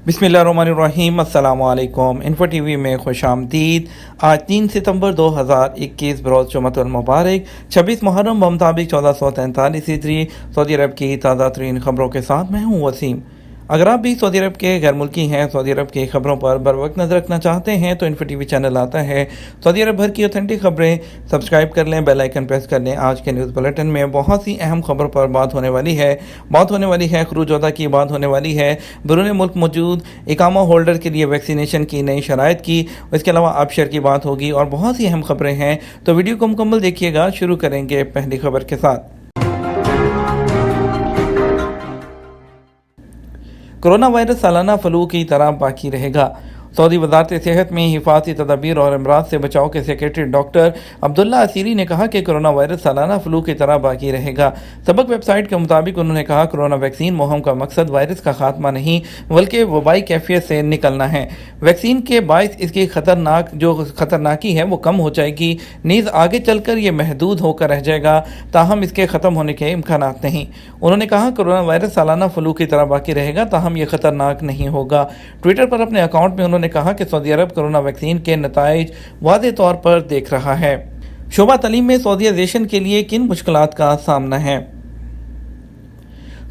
बिस्मिल्लाहिर्रहमानिर्रहीम अस्सलाम वालेकुम। इन्फो टीवी में खुश आमदीद। आज 3 सितंबर 2021 बरोज़ जुमअतुल मुबारक 26 मुहर्रम बमुताबिक 1443 हिजरी सऊदी अरब की ताज़ा तरीन खबरों के साथ मैं हूँ वसीम। अगर आप भी सऊदी अरब के गैर मुल्की हैं, सऊदी अरब की खबरों पर बर वक्त नज़र रखना चाहते हैं तो इन्फो टीवी चैनल आता है। सऊदी अरब भर की ऑथेंटिक खबरें सब्सक्राइब कर लें, बेल आइकन प्रेस कर लें। आज के न्यूज़ बुलेटिन में बहुत सी अहम खबरों पर बात होने वाली है खरूज वदा की, बात होने वाली है बैरून मुल्क मौजूद इकामा होल्डर के लिए वैक्सीनेशन की नई शराइत की, इसके अलावा आबशर की बात होगी और बहुत सी अहम खबरें हैं। तो वीडियो को मुकम्मल देखिएगा। शुरू करेंगे पहली खबर के साथ। कोरोना वायरस सालाना फ्लू की तरह बाकी रहेगा। सऊदी वजारत सेहत में हिफाजती तदाबीर और अमराज से बचाव के सेक्रेटरी डॉक्टर अब्दुल्ला असीरी ने कहा कि कोरोना वायरस सालाना फ्लू की तरह बाकी रहेगा। सबक वेबसाइट के मुताबिक उन्होंने कहा, कोरोना वैक्सीन मुहिम का मकसद वायरस का खात्मा नहीं बल्कि वबाई कैफियत से निकलना है। वैक्सीन के बायस इसकी खतरनाकी है वो कम हो जाएगी, नीज़ आगे चलकर ये महदूद होकर रह जाएगा, ताहम इसके ख़त्म होने के इम्कानात नहीं। उन्होंने कहा, कोरोना वायरस सालाना फ्लू की तरह बाकी रहेगा, ताहम ये खतरनाक नहीं होगा। ट्विटर पर अपने अकाउंट में उन्होंने कहा कि सऊदी अरब कोरोना वैक्सीन के नताइज वाज़े तौर पर देख रहा है। शोबा तालीम में सऊदीयाइजेशन के लिए किन मुश्किलात का सामना है।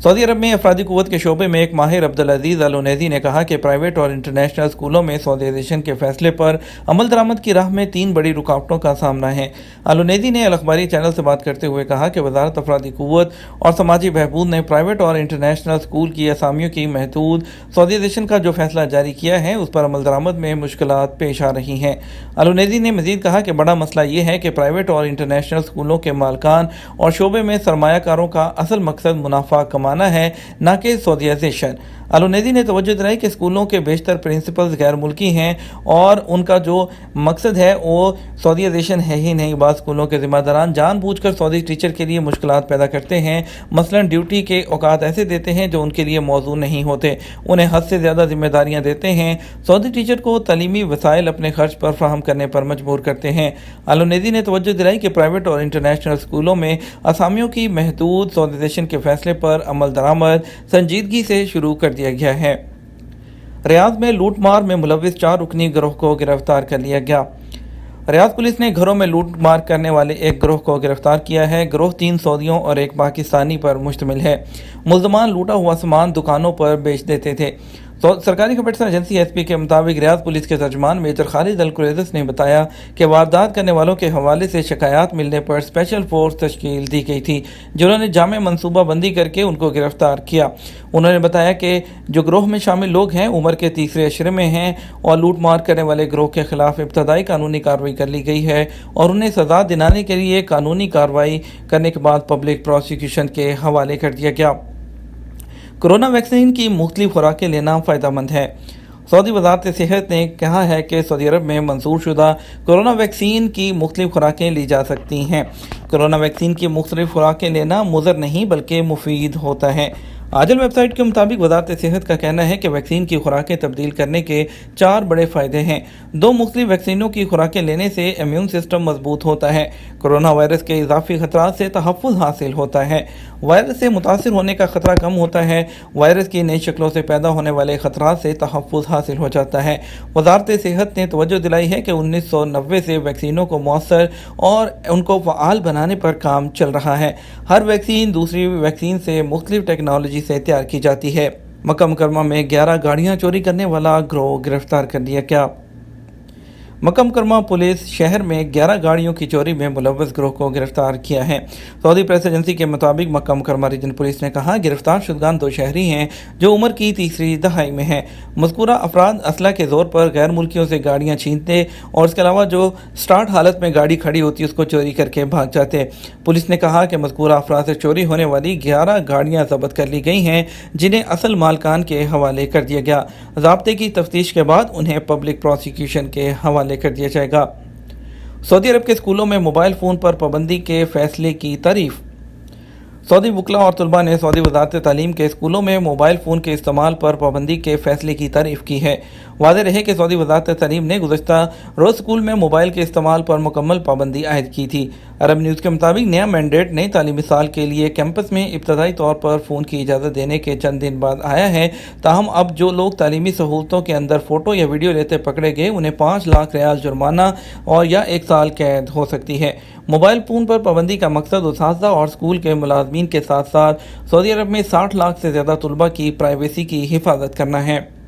सऊदी अरब में अफरादी क़ुव्वत के शोबे में एक माहिर अब्दुल अजीज़ अल उनैसी ने कहा कि प्राइवेट और इंटरनेशनल स्कूलों में सऊदीयाइजेशन के फैसले पर अमल दरामद की राह में 3 बड़ी रुकावटों का सामना है। अल उनैसी ने अल अखबारी चैनल से बात करते हुए कहा कि वजारत अफरादी क़ुव्वत और समाजी बहबूद ने प्राइवेट और इंटरनेशनल स्कूल की असामियों की महदूद सऊदीयाइजेशन का जो फैसला जारी किया है उस पर अमल दरामद में मुश्किलात पेश आ रही हैं। अल उनैसी ने मज़ीद कहा कि बड़ा मसला ये है कि प्राइवेट और इंटरनेशनल स्कूलों के मालकान और शोबे में सरमायाकारों का असल मकसद मुनाफा कमाना है, न कि सऊदीयाइजेशन। अल उनैसी ने तवज्जो दिलाई कि स्कूलों के बेशतर प्रिंसिपल्स गैर मुल्की हैं और उनका जो मकसद है वो सऊदीयाइजेशन है ही नहीं। बाज़ स्कूलों के ज़िम्मेदारान जानबूझकर सऊदी टीचर के लिए मुश्किलात पैदा करते हैं, मसलन ड्यूटी के औकात ऐसे देते हैं जो उनके लिए मौजूद नहीं होते, उन्हें हद से ज़्यादा जिम्मेदारियाँ देते हैं, सऊदी टीचर को तालीमी वसाइल अपने खर्च पर फराहम करने पर मजबूर करते हैं। अल उनैसी ने तवज्जो दिलाई कि प्राइवेट और इंटरनेशनल स्कूलों में असामियों की महदूद सऊदीयाइजेशन के फैसले पर अमल दरामद संजीदगी से शुरू कर दिया गया है। रियाद में लूटमार में मुलविस 4 रुकनी गिरोह को गिरफ्तार कर लिया गया। रियाद पुलिस ने घरों में लूट मार करने वाले एक गिरोह को गिरफ्तार किया है। गिरोह 3 सऊदियों और एक पाकिस्तानी पर मुश्तमिल है। मुल्ज़मान लूटा हुआ सामान दुकानों पर बेच देते थे। तो सरकारी खबरसां एजेंसी एसपी के मुताबिक रियाद पुलिस के तर्जमान मेजर खालिद अल कुरैशिस ने बताया कि वारदात करने वालों के हवाले से शिकायत मिलने पर स्पेशल फोर्स तश्कील दी गई थी, जिन्होंने जामे मनसूबा बंदी करके उनको गिरफ्तार किया। उन्होंने बताया कि जो गिरोह में शामिल लोग हैं उम्र के तीसरे अशरे में हैं और लूट मार करने वाले गिरोह के खिलाफ इब्तदाई कानूनी कार्रवाई कर ली गई है और उन्हें सजा दिलाने के लिए कानूनी कार्रवाई करने के बाद पब्लिक प्रोसिक्यूशन के हवाले कर दिया गया। कोरोना वैक्सीन की मुख्तलिफ खुराकें लेना फ़ायदेमंद है। सऊदी वजारत सेहत ने कहा है कि सऊदी अरब में मंजूर शुदा कोरोना वैक्सीन की मुख्तलिफ खुराकें ली जा सकती हैं। कोरोना वैक्सीन की मुख्तलिफ खुराकें लेना मुज़र नहीं बल्कि मुफीद होता है। आजल वेबसाइट के मुताबिक वजारत सेहत का कहना है कि वैक्सीन की खुराकें तब्दील करने के 4 बड़े फ़ायदे हैं। 2 मुख्तलिफ वैक्सीनों की खुराकें लेने से इम्यून सिस्टम मजबूत होता है, कोरोना वायरस के इजाफी खतरात से तहफ़्फ़ुज़ हासिल होता है, वायरस से मुतासिर होने का खतरा कम होता है, वायरस की नई शक्लों से पैदा होने वाले खतरात से तहफ़्फ़ुज़ हासिल हो जाता है। वजारत सेहत ने तवज्जो दिलाई है कि 1990 से वैक्सीनों को मौसर और उनको फ़आल बनाने पर काम चल रहा है। हर वैक्सीन दूसरी वैक्सीन से मुख्तलिफ टेक्नोलॉजी से तैयार की जाती है। मक्का मुकरमा में 11 गाड़ियां चोरी करने वाला गिरोह गिरफ्तार कर लिया गया। मक्का मुकरमा पुलिस शहर में 11 गाड़ियों की चोरी में मुलव्वस गिरोह को गिरफ्तार किया है। सऊदी प्रेस एजेंसी के मुताबिक मक्का मुकरमा रीजन पुलिस ने कहा, गिरफ्तार शुदगान 2 शहरी हैं जो उम्र की तीसरी दहाई में हैं। मज़कूरा अफराद असला के ज़ोर पर गैर मुल्कियों से गाड़ियाँ छीनते और इसके अलावा जो स्टार्ट हालत में गाड़ी खड़ी होती है उसको चोरी करके भाग जाते। पुलिस ने कहा कि मज़कूरा अफराद से चोरी होने वाली 11 गाड़ियाँ ज़ब्त कर ली गई हैं, जिन्हें असल मालकान के हवाले कर दिया गया। ज़ाब्ते की तफ्तीश के बाद उन्हें पब्लिक प्रोसिक्यूशन के हवाले कर दिया जाएगा। सऊदी अरब के स्कूलों में मोबाइल फ़ोन पर पाबंदी के फैसले की तारीफ। सऊदी वकला और तलबा ने सऊदी वजारत तालीम के स्कूलों में मोबाइल फ़ोन के इस्तेमाल पर पाबंदी के फैसले की तारीफ की है। वाज़ेह रहे कि सऊदी वजारत तालीम ने गुज़श्ता रोज़ स्कूल में मोबाइल के इस्तेमाल पर मुकम्मल पाबंदी आयद की थी। अरब न्यूज़ के मुताबिक नया मैंडेट नई तालीमी साल के लिए कैंपस में इब्तदाई तौर पर फ़ोन की इजाज़त देने के चंद दिन बाद आया है। ताहम अब जो लोग तालीमी सहूलतों के अंदर फ़ोटो या वीडियो लेते पकड़े गए उन्हें 5 लाख रियाल जुर्माना और या 1 साल कैद हो सकती है। मोबाइल फ़ोन पर पाबंदी का मकसद उस्ताज़ा और स्कूल के मुलाजमीन के साथ साथ सऊदी अरब में 60 लाख से ज़्यादा तलबा की प्राइवेसी की हिफाजत करना है।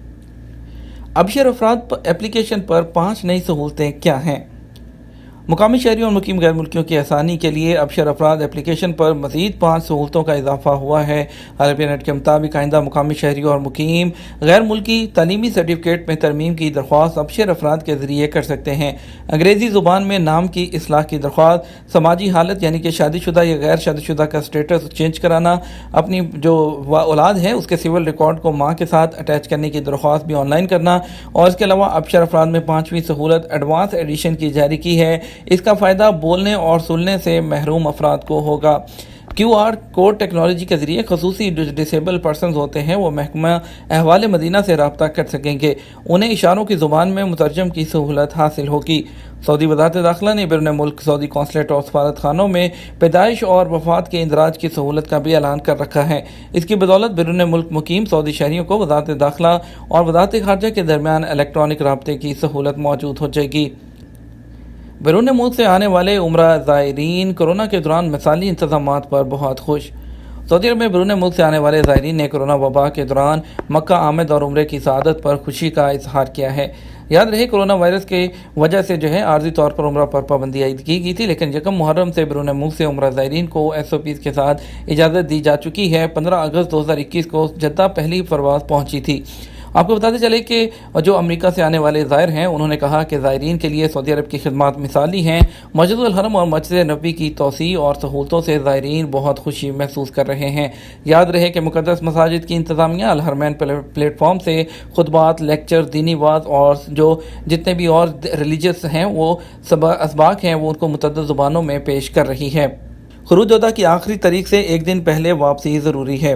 अबशर अफराद एप्लीकेशन पर 5 नई सहूलतें क्या हैं? मुकामी शहरियों और मुकीम गैर मुल्कियों की आसानी के लिए अबशर अफराद एप्लीकेशन पर मज़ीद 5 सहूलतों का इजाफा हुआ है। अरबिया नेट के मुताबिक आइंदा मुकामी शहरियों और मुकीम गैर मुल्की तालीमी सर्टिफिकेट में तरमीम की दरख्वास्त अबशर अफराद के ज़रिए कर सकते हैं। अंग्रेज़ी ज़ुबान में नाम की इस्लाह की दरख्वास्त, समाजी हालत यानी कि शादीशुदा या गैर शादीशुदा का स्टेटस चेंज कराना, अपनी जो औलाद है उसके सिविल रिकॉर्ड को माँ के साथ अटैच करने की दरख्वास्त भी ऑनलाइन करना। और इसके अलावा अबशर अफराद में 5वीं सहूलत एडवांस एडिशन की जारी की है। इसका फ़ायदा बोलने और सुनने से महरूम अफराद को होगा। QR कोड टेक्नोलॉजी के ज़रिए खसूसी डिसेबल पर्सन होते हैं वो महकमा अहवाल मदीना से रब्ता कर सकेंगे। उन्हें इशारों की ज़ुबान में मुतरजम की सहूलत हासिल होगी। सऊदी वज़ारत दाखिला ने बैरून मुल्क सऊदी कौंसलेट और सफारत खानों में पैदाइश और वफात के इंदराज की सहूलत का भी ऐलान कर रखा है। इसकी बदौलत बैरून मुल्क मुकीम सऊदी शहरियों को वज़ारत दाखिला और वज़ारत खारजा के दरमियान इलेक्ट्रॉनिक राब्ते की सहूलत मौजूद हो जाएगी। बैरून मुल्क से आने वाले उम्रा ज़ायरीन कोरोना के दौरान मिसाली इंतज़ामात पर बहुत खुश। सऊदी अरब में बैरून मुल्क से आने वाले ज़ायरीन ने कोरोना वबा के दौरान मक्का आमद और उम्रे की सआदत पर खुशी का इजहार किया है। याद रहे कोरोना वायरस के वजह से आर्जी तौर पर उम्रा पर पाबंदी आयद की गई थी, लेकिन 1 मुहर्रम से बैरून मुल्क से उम्रा ज़ायरीन को SOPs के साथ इजाज़त दी जा चुकी है। 15 अगस्त 2021 को जद्दा पहली परवाज़ पहुँची थी। आपको बताते चले कि जो अमेरिका से आने वाले ज़ायर हैं उन्होंने कहा कि ज़ायरीन के लिए सऊदी अरब की खिदमत मिसाली हैं। मस्जिदुल हरम और मस्जिद नबी की तोसी और सहूलतों से ज़ायरीन बहुत खुशी महसूस कर रहे हैं। याद रहे कि मुक़द्दस मसाजिद की इंतज़ामिया अल हरमैन प्लेटफॉर्म से खुतबात, लेक्चर, दीनी वाज़ और जो जितने भी और रिलीजियस हैं वो असबाक हैं वो उनको मुतअद्दिद ज़ुबानों में पेश कर रही है। खुरूज अदा की आखिरी तारीख से 1 दिन पहले वापसी ज़रूरी है।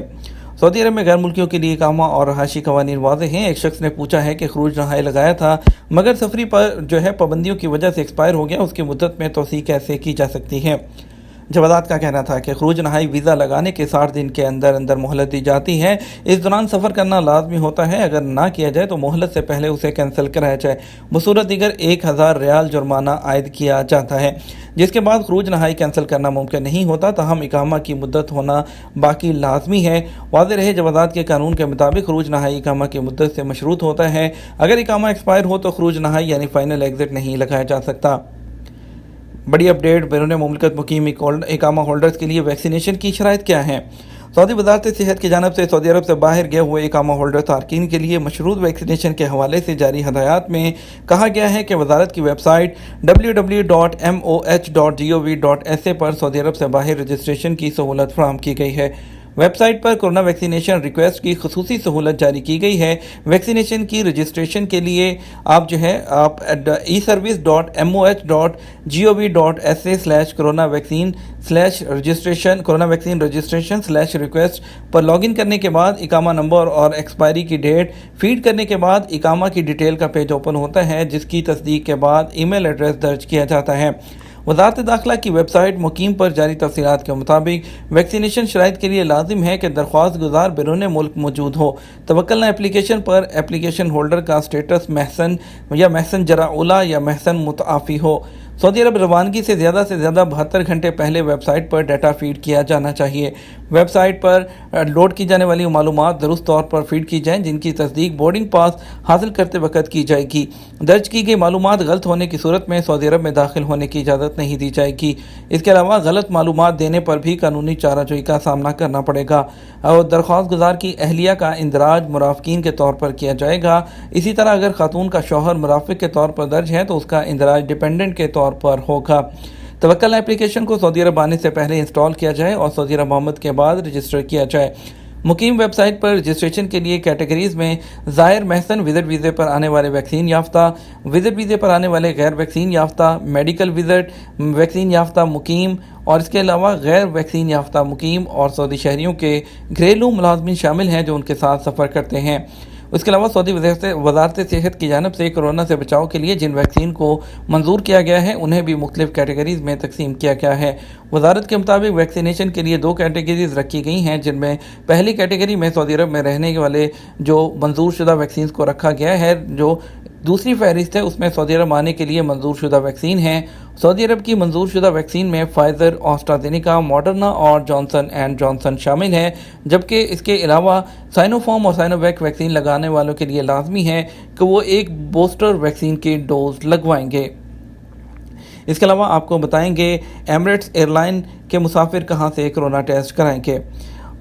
सऊदी अरब में गैर मुल्कियों के लिए इकामा और रहायशी कवानीन वाज़ेह हैं। एक शख्स ने पूछा है कि खरूज रहाई लगाया था मगर सफरी पर पाबंदियों की वजह से एक्सपायर हो गया, उसकी मुद्दत में तोसी कैसे की जा सकती है? जवादात का कहना था कि खरूज नहाई वीज़ा लगाने के 60 दिन के अंदर अंदर मोहलत दी जाती है। इस दौरान सफ़र करना लाजमी होता है। अगर ना किया जाए तो मोहलत से पहले उसे कैंसिल कराया जाए। बसूरत दीगर 1000 रियाल जुर्माना आयद किया जाता है, जिसके बाद खरूज नहाई कैंसिल करना मुमकिन नहीं होता। ताहम इकामा की मुद्दत होना बाकी लाजमी है। वाज़ेह रहे जवादात के कानून के मुताबिक खरूज नहाई इकामा की मुद्दत से मशरूत होता है। अगर इकामा एक्सपायर हो तो खरूज नहाई यानी फ़ाइनल एग्ज़िट नहीं लगाया जा सकता। बड़ी अपडेट, बैरून मुल्क मुकीम इकामा होल्डर्स के लिए वैक्सीनेशन की शराइत क्या हैं? सऊदी वज़ारत सेहत की जानिब से सऊदी अरब से बाहर गए हुए इकामा होल्डर तारकीन के लिए मशरूत वैक्सीनेशन के हवाले से जारी हदायत में कहा गया है कि वज़ारत की वेबसाइट www.moh.gov.sa पर सऊदी अरब से बाहर रजिस्ट्रेशन की सहूलत फराहम की गई है। वेबसाइट पर कोरोना वैक्सीनेशन रिक्वेस्ट की खसूसी सहूलत जारी की गई है। वैक्सीनेशन की रजिस्ट्रेशन के लिए आप eservice.moh.gov.sa/कोरोना वैक्सीन रजिस्ट्रेशन/रिक्वेस्ट पर लॉगिन करने के बाद इकामा नंबर और एक्सपायरी की डेट फीड करने के बाद इकामा की डिटेल का पेज ओपन होता है, जिसकी तस्दीक के बाद ईमेल एड्रेस दर्ज किया जाता है। वज़ारत दाखिला की वेबसाइट मुकीम पर जारी तफसीलात के मुताबिक वैक्सीनेशन शराइत के लिए लाजिम है कि दरख्वास्त गुजार बैरून मुल्क मौजूद हो। तवक्कलना एप्लीकेशन पर एप्लीकेशन होल्डर का स्टेटस महसन या महसन जराउला या महसन मुतआफ़ी हो। सऊदी अरब रवानगी से ज़्यादा 72 घंटे पहले वेबसाइट पर डाटा फीड किया जाना चाहिए। वेबसाइट पर लोड की जाने वाली मालूमात दुरुस्त तौर पर फीड की जाएँ, जिनकी तस्दीक बोर्डिंग पास हासिल करते वक्त की जाएगी। दर्ज की गई मालूमात गलत होने की सूरत में सऊदी अरब में दाखिल होने की इजाज़त नहीं दी जाएगी। इसके अलावा गलत मालूमात देने पर भी कानूनी चाराजोई का सामना करना पड़ेगा और दरख्वास्त गुजार की अहलिया का इंदराज मुराफ़कीन के तौर पर किया जाएगा। इसी तरह अगर खातून का शौहर मुराफ़िक के तौर पर दर्ज है तो उसका इंदराज डिपेंडेंट के तौर पर होगा। तवक्कल एप्लीकेशन को सऊदी अरब आने से पहले इंस्टॉल किया जाए और सऊदी अरब आमद के बाद रजिस्टर किया जाए। मुकीम वेबसाइट पर रजिस्ट्रेशन के लिए कैटेगरीज में ज़ायर महसन विजिट वीज़े पर आने वाले वैक्सीन याफ्ता, विजिट वीज़े पर आने वाले गैर वैक्सीन याफ्ता, मेडिकल विजिट वैक्सीन याफ्ता मुकीम और इसके अलावा गैर वैक्सीन याफ्ता मुकीम और सऊदी शहरियों के घरेलू मुलाजमीन शामिल हैं जो उनके साथ सफ़र करते हैं। उसके अलावा सऊदी वजारत सेहत की जानब से कोरोना से बचाव के लिए जिन वैक्सीन को मंजूर किया गया है उन्हें भी मुख्तलिफ कैटेगरीज में तकसीम किया गया है। वजारत के मुताबिक वैक्सीनेशन के लिए 2 कैटेगरीज रखी गई हैं, जिनमें पहली कैटेगरी में सऊदी अरब में रहने वाले जो मंजूर शुदा वैक्सीन को रखा गया है। जो दूसरी फहरिस्त है उसमें सऊदी अरब आने के लिए मंजूर शुदा वैक्सीन है। सऊदी अरब की मंजूर शुदा वैक्सीन में फाइज़र, ऑस्ट्राजेनिका, मॉडर्ना और जॉनसन एंड जॉनसन शामिल है, जबकि इसके अलावा साइनोफार्म और साइनोवैक वैक्सीन लगाने वालों के लिए लाजमी है कि वो एक बूस्टर वैक्सीन की डोज लगवाएंगे। इसके अलावा आपको बताएंगे एमिरेट्स एयरलाइन के मुसाफिर कहां से कोरोना टेस्ट कराएंगे।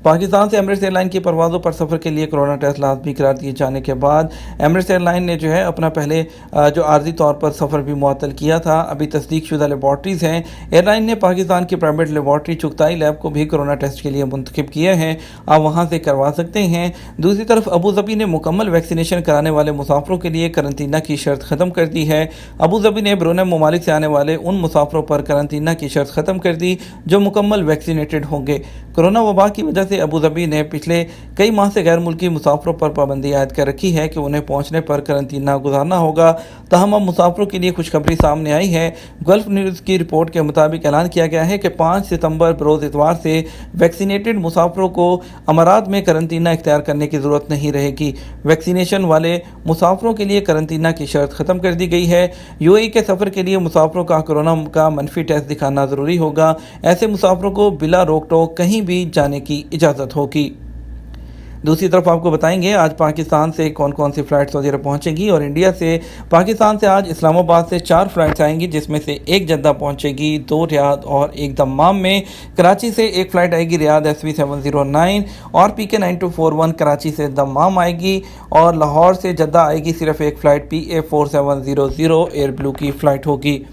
पाकिस्तान से एमिरेट्स एयरलाइन की परवाज़ों पर सफ़र के लिए कोरोना टेस्ट लाजमी करार दिए जाने के बाद एमिरेट्स एयरलाइन ने जो है अपना पहले जो आर्जी तौर पर सफ़र भी मुअत्तल किया था। अभी तस्दीक शुदा लेबॉर्ट्रीज़ हैं। एयरलाइन ने पाकिस्तान की प्राइवेट लेबॉर्ट्री चुगताई लैब को भी कोरोना टेस्ट के लिए मुंतखब किया है, आप वहाँ से करवा सकते हैं। दूसरी तरफ अबू धाबी ने मुकम्मल वैक्सीनेशन कराने वाले मुसाफरों के लिए करंतना की शर्त ख़त्म कर दी है। अबू धाबी ने बैरून ममालिक से आने वाले उन मुसाफरों पर करंतना की शर्त ख़त्म कर दी जो मुकम्मल वैक्सीनेटेड होंगे। कोरोना वबा की वजह से अबू धाबी ने पिछले कई माह से गैर मुल्की मुसाफरों पर पाबंदी आयद कर रखी है कि उन्हें पहुंचने पर करंतना गुजारना होगा। तहम अब मुसाफरों के लिए खुशखबरी सामने आई है। गल्फ न्यूज़ की रिपोर्ट के मुताबिक ऐलान किया गया है कि 5 सितंबर बरोज़ इतवार से वैक्सीनेटेड मुसाफरों को अमारात में करंतना इख्तियार करने की ज़रूरत नहीं रहेगी। वैक्सीनेशन वाले मुसाफरों के लिए करंतना की शर्त ख़त्म कर दी गई है। यूएई के सफ़र के लिए मुसाफरों का कोरोना का मनफी टेस्ट दिखाना ज़रूरी होगा। ऐसे मुसाफरों को बिला रोक टोक कहीं भी जाने की इजाज़त होगी। दूसरी तरफ आपको बताएंगे आज पाकिस्तान से कौन कौन सी फ़्लाइट्स सऊदी अरब पहुंचेंगी और इंडिया से पाकिस्तान से आज इस्लामाबाद से 4 फ़्लाइट्स आएंगी, जिसमें से एक जद्दा पहुंचेगी, 2 रियाद और एक दम्माम में। कराची से एक फ़्लाइट आएगी रियाद SV709 और PK9241 कराची से दम्माम आएगी और लाहौर से जद्दा आएगी सिर्फ एक फ़्लाइट PA4700 एयर ब्लू की फ़्लाइट होगी।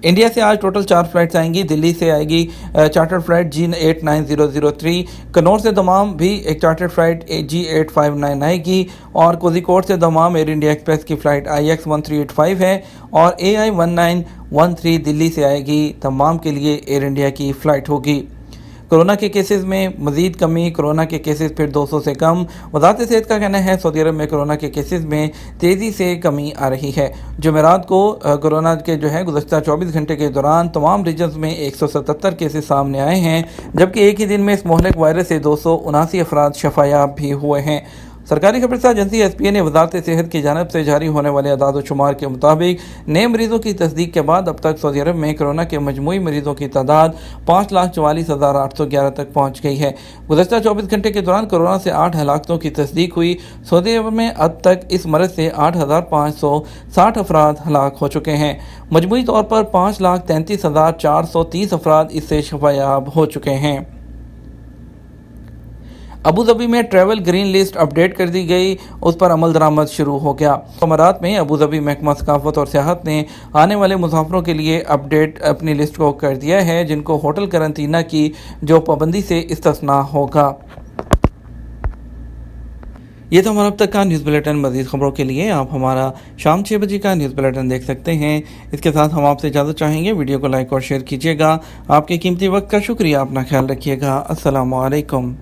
इंडिया से आज टोटल 4 फ़्लाइट्स आएंगी। दिल्ली से आएगी चार्टर्ड फ़्लाइट G89003, कन्नौज से दमाम भी एक चार्टर्ड फ़्लाइट G859 आएगी और कोझिकोड से दमाम एयर इंडिया एक्सप्रेस की फ़्लाइट IX1385 है और AI1913 दिल्ली से आएगी। दमाम के लिए एयर इंडिया की फ़्लाइट होगी। कोरोना के केसेस में मज़ीद कमी, कोरोना के केसेस फिर 200 से कम। वज़ारत सेहत का कहना है सऊदी अरब में कोरोना के केसेस में तेज़ी से कमी आ रही है। जुमेरात को कोरोना के जो है गुज़श्ता 24 घंटे के दौरान तमाम रीजन्स में 177 केसेस सामने आए हैं, जबकि एक ही दिन में इस मोहलिक वायरस से 279 अफराद शफायाब भी हुए हैं। सरकारी खबरसार एजेंसी SPA ने वजारत सेहत की जानब से जारी होने वाले अदाद व शुमार के मुताबिक नए मरीजों की तस्दीक के बाद अब तक सऊदी अरब में कोरोना के मजमूई मरीजों की तादाद 5,44,811 तक पहुँच गई है। गुज़श्ता 24 घंटे के दौरान कोरोना से 8 हलाकतों की तस्दीक हुई। सऊदी अरब में अब तक इस मरज़ से 8,560 अफराद हलाक हो चुके हैं। मजमूई तौर पर 5,33,430 अफराद इससे शफायाब हो चुके हैं। अबू धाबी में ट्रैवल ग्रीन लिस्ट अपडेट कर दी गई, उस पर अमल दरामद शुरू हो गया। अमारात में अबू धाबी महकमा सकाफत और सियाहत ने आने वाले मुसाफरों के लिए अपडेट अपनी लिस्ट को कर दिया है, जिनको होटल करंतना की जो पाबंदी से इस्तिस्ना होगा। ये तो हमारा अब तक का न्यूज़ बुलेटिन। मज़ीद खबरों के लिए आप हमारा शाम 6 बजे का न्यूज़ बुलेटिन देख सकते हैं। इसके साथ हम आपसे इजाज़त चाहेंगे। वीडियो को लाइक और शेयर कीजिएगा। आपके कीमती वक्त का शुक्रिया। अपना ख्याल रखिएगा। अस्सलामु अलैकुम।